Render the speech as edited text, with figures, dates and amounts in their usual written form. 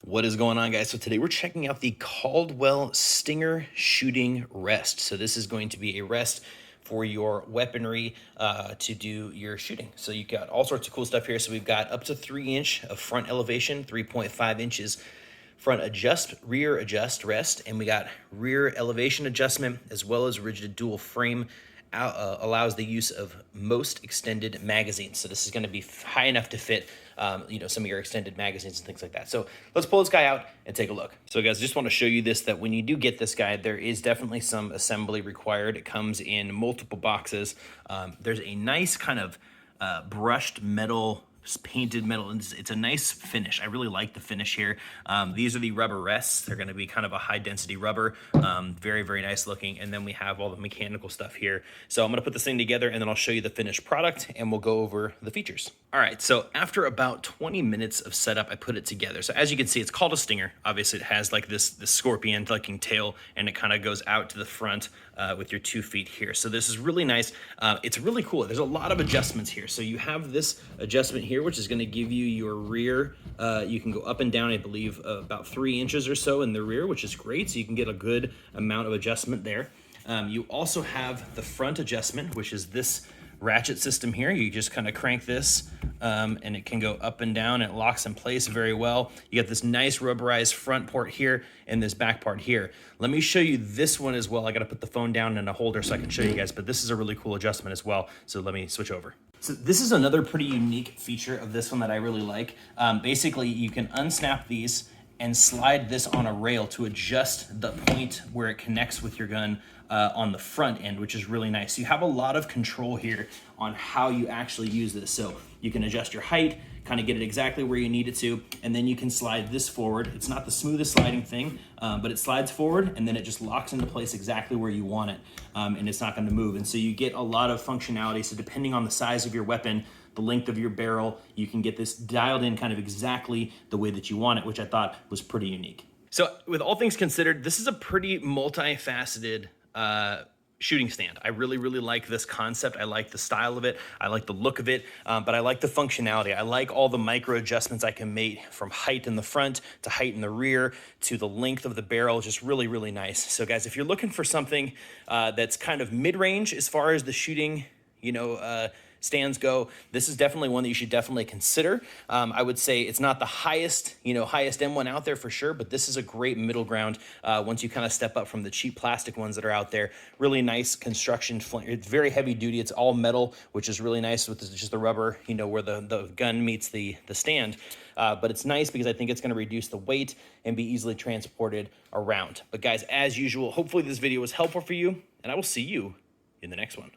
What is going on, guys? So today we're checking out the Caldwell Stinger Shooting Rest. So this is going to be a rest for your weaponry to do your shooting. So you got all sorts of cool stuff here. So we've got up to 3" of front elevation, 3.5 inches front adjust, rear adjust rest, and we got rear elevation adjustment as well as rigid dual frame. Allows the use of most extended magazines. So this is going to be high enough to fit, some of your extended magazines and things like that. So let's pull this guy out and take a look. So guys, I just want to show you this, that when you do get this guy, there is definitely some assembly required. It comes in multiple boxes. There's a nice kind of brushed metal, painted metal. It's a nice finish. I really like the finish here. These are the rubber rests. They're going to be kind of a high density rubber. Very, very nice looking. And then we have all the mechanical stuff here. So I'm going to put this thing together and then I'll show you the finished product and we'll go over the features. All right, so after about 20 minutes of setup, I put it together. So as you can see, it's called a Stinger. Obviously, it has like this scorpion-looking tail, and it kind of goes out to the front with your 2 feet here. So this is really nice. It's really cool. There's a lot of adjustments here. So you have this adjustment here, which is going to give you your rear. You can go up and down, I believe, about 3 inches or so in the rear, which is great. So you can get a good amount of adjustment there. You also have the front adjustment, which is this ratchet system here. You just kind of crank this and it can go up and down. It locks in place very well. You got this nice rubberized front port here and this back part here. Let me show you this one as well. I got to put the phone down in a holder so I can show you guys, but this is a really cool adjustment as well. So let me switch over. So this is another pretty unique feature of this one that I really like. Basically, you can unsnap these and slide this on a rail to adjust the point where it connects with your gun on the front end, which is really nice. So you have a lot of control here on how you actually use this. So you can adjust your height, kind of get it exactly where you need it to, and then you can slide this forward. It's not the smoothest sliding thing, but it slides forward and then it just locks into place exactly where you want it, and it's not going to move. And so you get a lot of functionality. So depending on the size of your weapon, the length of your barrel, you can get this dialed in kind of exactly the way that you want it, which I thought was pretty unique. So with all things considered, this is a pretty multifaceted shooting stand. I really, really like this concept. I like the style of it. I like the look of it, but I like the functionality. I like all the micro adjustments I can make, from height in the front to height in the rear to the length of the barrel. Just really, really nice. So guys, if you're looking for something that's kind of mid-range as far as the shooting, stands go, this is definitely one that you should definitely consider. I would say it's not the highest end one out there for sure, but this is a great middle ground once you kind of step up from the cheap plastic ones that are out there. Really nice construction. It's very heavy duty. It's all metal, which is really nice with just the rubber, where the gun meets the stand. But it's nice because I think it's going to reduce the weight and be easily transported around. But guys, as usual, hopefully this video was helpful for you, and I will see you in the next one.